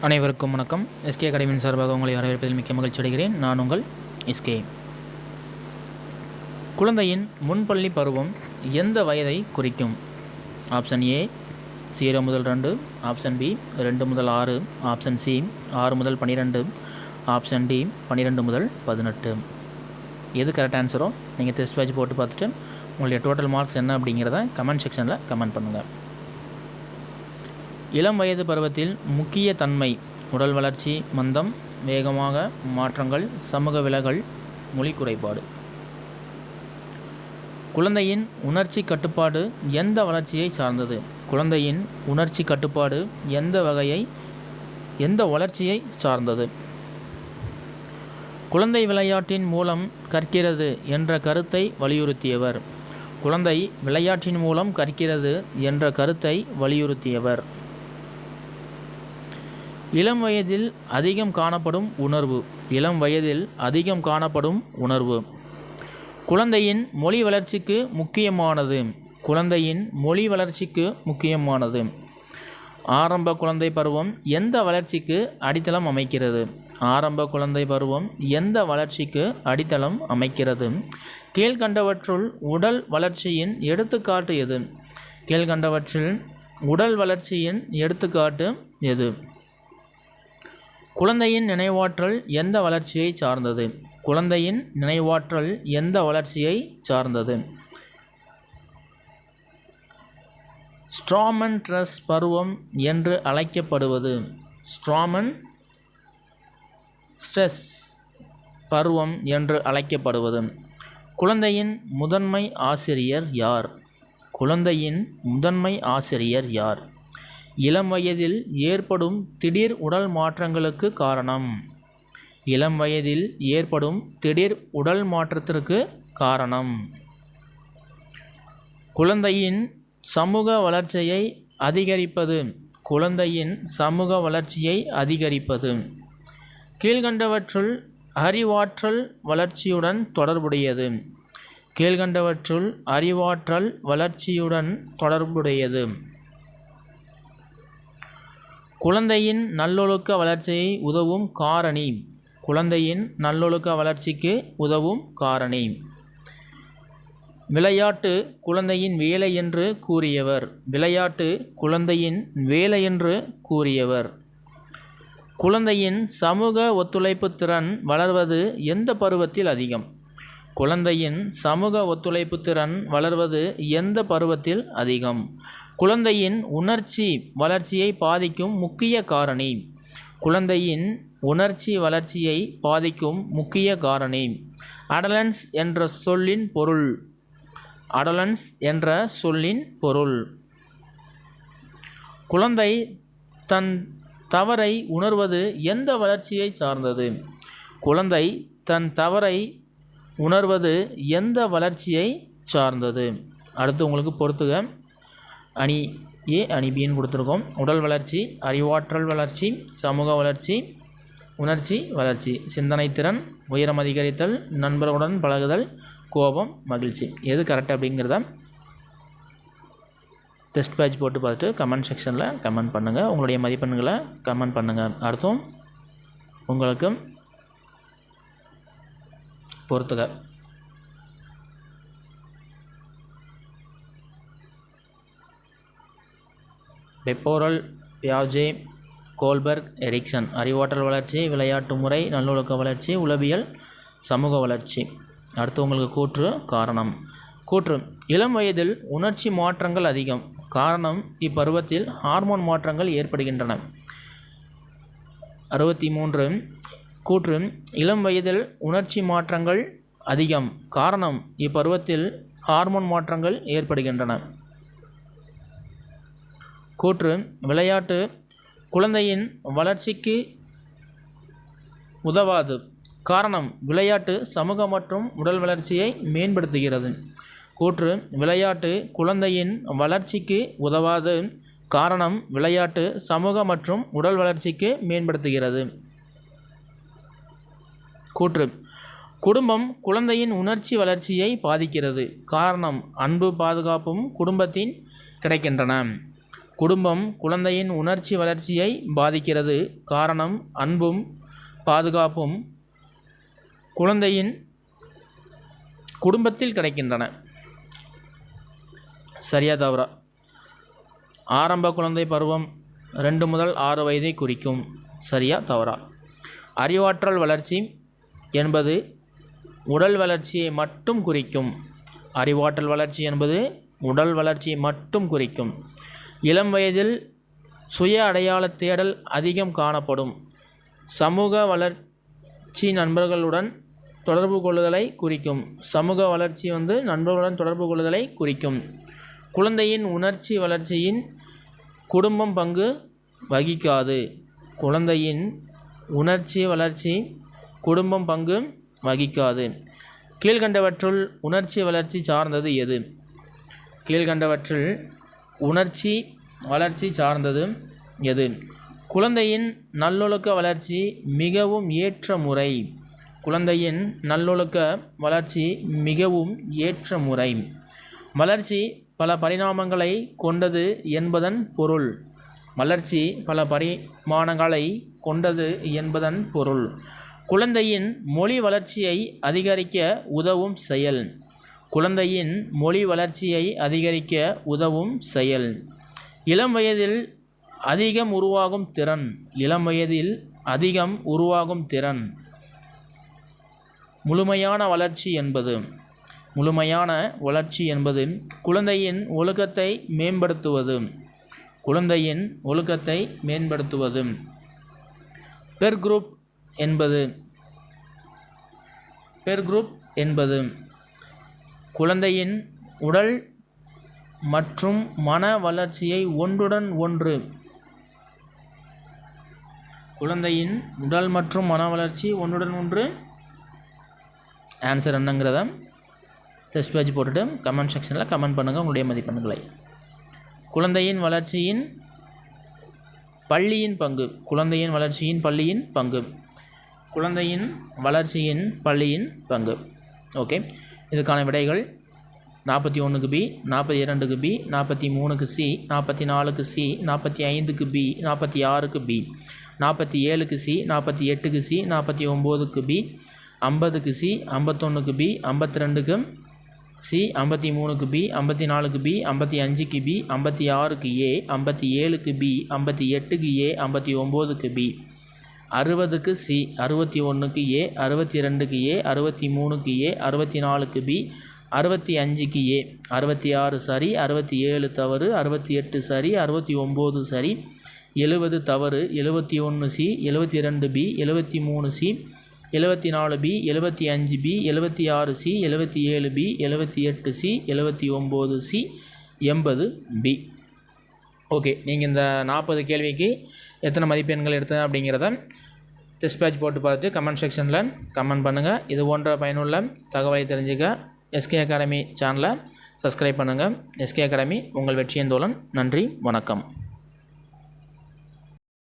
அனைவருக்கும் வணக்கம். எஸ்கே அகாடமியின் சார்பாக உங்களை வரவேற்பதில் மிக்க மகிழ்ச்சி அடைகிறேன். நான் உங்கள் எஸ்கே. குழந்தையின் முன்பள்ளி பருவம் எந்த வயதை குறிக்கும்? ஆப்ஷன் ஏ 0 முதல் 2, ஆப்ஷன் பி 2 முதல் 6, ஆப்ஷன் சி 6 முதல் 12, ஆப்ஷன் டி 12 முதல் 18. எது கரெக்ட் ஆன்சரோ நீங்கள் டெஸ்ட் பேட்ச் போட்டு பார்த்துட்டு உங்களுடைய டோட்டல் மார்க்ஸ் என்ன அப்படிங்கிறத கமெண்ட் செக்ஷனில் கமெண்ட் பண்ணுங்கள். இளம் வயது பருவத்தில் முக்கிய தன்மை: உடல் வளர்ச்சி மந்தம், வேகமாக மாற்றங்கள், சமூக விலகல், மொழி குறைபாடு. குழந்தையின் உணர்ச்சி கட்டுப்பாடு எந்த வளர்ச்சியை சார்ந்தது? குழந்தையின் உணர்ச்சி கட்டுப்பாடு எந்த வளர்ச்சியை சார்ந்தது? குழந்தை விளையாட்டின் மூலம் கற்கிறது என்ற கருத்தை வலியுறுத்தியவர். குழந்தை விளையாட்டின் மூலம் கற்கிறது என்ற கருத்தை வலியுறுத்தியவர். இளம் வயதில் அதிகம் காணப்படும் உணர்வு. இளம் வயதில் அதிகம் காணப்படும் உணர்வு. குழந்தையின் மொழி வளர்ச்சிக்கு முக்கியமானது. குழந்தையின் மொழி வளர்ச்சிக்கு முக்கியமானது. ஆரம்ப குழந்தை பருவம் எந்த வளர்ச்சிக்கு அடித்தளம் அமைக்கிறது? ஆரம்ப குழந்தை பருவம் எந்த வளர்ச்சிக்கு அடித்தளம் அமைக்கிறது? கீழ்கண்டவற்றுள் உடல் வளர்ச்சியின் எடுத்துக்காட்டு எது? கீழ்கண்டவற்றில் உடல் வளர்ச்சியின் எடுத்துக்காட்டு எது? குழந்தையின் நினைவாற்றல் எந்த வளர்ச்சியை சார்ந்தது? குழந்தையின் நினைவாற்றல் எந்த வளர்ச்சியை சார்ந்தது? ஸ்ட்ராமன் ட்ரெஸ் பருவம் என்று அழைக்கப்படுவது. ஸ்ட்ராமன் ஸ்ட்ரெஸ் பருவம் என்று அழைக்கப்படுவது. குழந்தையின் முதன்மை ஆசிரியர் யார்? குழந்தையின் முதன்மை ஆசிரியர் யார்? இளம் வயதில் ஏற்படும் திடீர் உடல் மாற்றங்களுக்கு காரணம். இளம் வயதில் ஏற்படும் திடீர் உடல் மாற்றத்திற்கு காரணம். குழந்தையின் சமூக வளர்ச்சியை அதிகரிப்பது. குழந்தையின் சமூக வளர்ச்சியை அதிகரிப்பது. கீழ்கண்டவற்றுள் அறிவாற்றல் வளர்ச்சியுடன் தொடர்புடையது. கீழ்கண்டவற்றுள் அறிவாற்றல் வளர்ச்சியுடன் தொடர்புடையது. குழந்தையின் நல்லொழுக்க வளர்ச்சியை உதவும் காரணி. குழந்தையின் நல்லொழுக்க வளர்ச்சிக்கு உதவும் காரணி. விளையாட்டு குழந்தையின் வேலை என்று கூறியவர். விளையாட்டு குழந்தையின் வேலை என்று கூறியவர். குழந்தையின் சமூக ஒத்துழைப்பு திறன் வளர்வது எந்த பருவத்தில் அதிகம்? குழந்தையின் சமூக ஒத்துழைப்பு திறன் வளர்வது எந்த பருவத்தில் அதிகம்? குழந்தையின் உணர்ச்சி வளர்ச்சியை பாதிக்கும் முக்கிய காரணி. குழந்தையின் உணர்ச்சி வளர்ச்சியை பாதிக்கும் முக்கிய காரணி. அடலன்ஸ் என்ற சொல்லின் பொருள். அடலன்ஸ் என்ற சொல்லின் பொருள். குழந்தை தன் தவறை உணர்வது எந்த வளர்ச்சியை சார்ந்தது? குழந்தை தன் தவறை உணர்வது எந்த வளர்ச்சியை சார்ந்தது? அடுத்து உங்களுக்கு பொறுத்துக. அணி ஏ அணி பின்னு கொடுத்துருக்கோம். உடல் வளர்ச்சி, அறிவாற்றல் வளர்ச்சி, சமூக வளர்ச்சி, உணர்ச்சி வளர்ச்சி, சிந்தனை திறன், உயரம் அதிகரித்தல், நண்பர்களுடன் பழகுதல், கோபம், மகிழ்ச்சி. எது கரெக்ட் அப்படிங்கிறத டெஸ்ட் பேட்ச் போட்டு பார்த்துட்டு கமெண்ட் செக்ஷனில் கமெண்ட் பண்ணுங்கள். உங்களுடைய மதிப்பெண்களை கமெண்ட் பண்ணுங்கள். அடுத்தும் உங்களுக்கு பொறுத்துக. பெப்போரல், பியாஜே, கோல்பர்க், எரிக்சன். அறிவாற்றல் வளர்ச்சி, விளையாட்டு முறை, நல்லொழுக்க வளர்ச்சி, உளவியல், சமூக வளர்ச்சி. அடுத்து உங்களுக்கு கூற்று, காரணம். கூற்று: இளம் வயதில் உணர்ச்சி மாற்றங்கள் அதிகம். காரணம்: இப்பருவத்தில் ஹார்மோன் மாற்றங்கள் ஏற்படுகின்றன. 63. கூற்று: இளம் வயதில் உணர்ச்சி மாற்றங்கள் அதிகம். காரணம்: இப்பருவத்தில் ஹார்மோன் மாற்றங்கள் ஏற்படுகின்றன. கூற்று: விளையாட்டு குழந்தையின் வளர்ச்சிக்கு உதவாது. காரணம்: விளையாட்டு சமூக மற்றும் உடல் வளர்ச்சியை மேம்படுத்துகிறது. கூற்று: விளையாட்டு குழந்தையின் வளர்ச்சிக்கு உதவாது. காரணம்: விளையாட்டு சமூக மற்றும் உடல் வளர்ச்சிக்கு மேம்படுத்துகிறது. கூற்று: குடும்பம் குழந்தையின் உணர்ச்சி வளர்ச்சியை பாதிக்கிறது. காரணம்: அன்பு பாதுகாப்பும் குடும்பத்தின் கிடைக்கின்றன. குடும்பம் குழந்தையின் உணர்ச்சி வளர்ச்சியை பாதிக்கிறது. காரணம் அன்பும் பாதுகாப்பும் குழந்தையின் குடும்பத்தில் கிடைக்கின்றன. சரியா தவறா? ஆரம்ப குழந்தை பருவம் 2 முதல் 6 வயதை குறிக்கும். சரியா தவறா? அறிவாற்றல் வளர்ச்சி என்பது உடல் வளர்ச்சியை மட்டும் குறிக்கும். அறிவாற்றல் வளர்ச்சி என்பது உடல் வளர்ச்சியை மட்டும் குறிக்கும். இளம் வயதில் சுய அடையாள தேடல் அதிகம் காணப்படும். சமூக வளர்ச்சி நண்பர்களுடன் தொடர்பு கொள்ளுதலை குறிக்கும். சமூக வளர்ச்சி நண்பர்களுடன் தொடர்பு கொள்ளுதலை குறிக்கும். குழந்தையின் உணர்ச்சி வளர்ச்சியின் குடும்பம் பங்கு வகிக்காது. குழந்தையின் உணர்ச்சி வளர்ச்சி குடும்பம் பங்கு வகிக்காது. கீழ்கண்டவற்றுள் உணர்ச்சி வளர்ச்சி சார்ந்தது எது? கீழ்கண்டவற்றில் உணர்ச்சி வளர்ச்சி சார்ந்தது எது? குழந்தையின் நல்லொழுக்க வளர்ச்சி மிகவும் ஏற்ற முறை. குழந்தையின் நல்லொழுக்க வளர்ச்சி மிகவும் ஏற்ற முறை. வளர்ச்சி பல பரிணாமங்களை கொண்டது என்பதன் பொருள். வளர்ச்சி பல பரிமாணங்களை கொண்டது என்பதன் பொருள். குழந்தையின் மொழி வளர்ச்சியை அதிகரிக்க உதவும் செயல். குழந்தையின் மொழி வளர்ச்சியை அதிகரிக்க உதவும் செயல். இளம் வயதில் அதிகம் உருவாகும் திறன். இளம் வயதில் அதிகம் உருவாகும் திறன். முழுமையான வளர்ச்சி என்பது குழந்தையின் ஒழுக்கத்தை மேம்படுத்துவது. குழந்தையின் ஒழுக்கத்தை மேம்படுத்துவது. பெர் குரூப் என்பது குழந்தையின் உடல் மற்றும் மன வளர்ச்சியை ஒன்றுடன் ஒன்று. குழந்தையின் உடல் மற்றும் மன வளர்ச்சி ஒன்றுடன் ஒன்று. ஆன்சர் என்னங்கிறத டெஸ்ட் பேஜ் போட்டுட்டு கமெண்ட் செக்ஷனில் கமெண்ட் பண்ணுங்கள் உங்களுடைய மதிப்பெண்களை. குழந்தையின் வளர்ச்சியின் பள்ளியின் பங்கு. குழந்தையின் வளர்ச்சியின் பள்ளியின் பங்கு. குழந்தையின் வளர்ச்சியின் பள்ளியின் பங்கு. ஓகே, இதுக்கான விடைகள் 41க்கு பி, 42க்கு பி, 43க்கு சி, 44க்கு சி, 45க்கு பி, 46க்கு பி, 47க்கு சி, 48க்கு சி, 49க்கு பி, 50க்கு சி, 51க்கு பி, 52க்கு சி, 53க்கு பி, 54க்கு பி, 55க்கு பி, 56க்கு ஏ, 57க்கு பி, 58க்கு ஏ, 59க்கு பி, 60க்கு சி, 61க்கு ஏ, 62க்கு ஏ, 63க்கு ஏ, 64க்கு பி, 65க்கு ஏ, 66 சரி, 67 தவறு, 68 சரி, 69 சரி, 70 தவறு, 71 C, 72 B, 73 C, 74 B, 75 B, 76 C, 77 B, 78 C, 79 C, 80 B. Okay, நீங்கள் இந்த 40 கேள்விக்கு எத்தனை மதிப்பெண்கள் எடுத்தது அப்படிங்கிறத டெஸ்ட் பேட்ச் போட்டு பார்த்து கமெண்ட் செக்ஷனில் கமெண்ட் பண்ணுங்கள். இது போன்ற பயனுள்ள தகவலை தெரிஞ்சுக்க எஸ்கே அகாடமி சேனலை சப்ஸ்கிரைப் பண்ணுங்கள். எஸ்கே அகாடமி உங்கள் வெற்றியின் தோழன். நன்றி, வணக்கம்.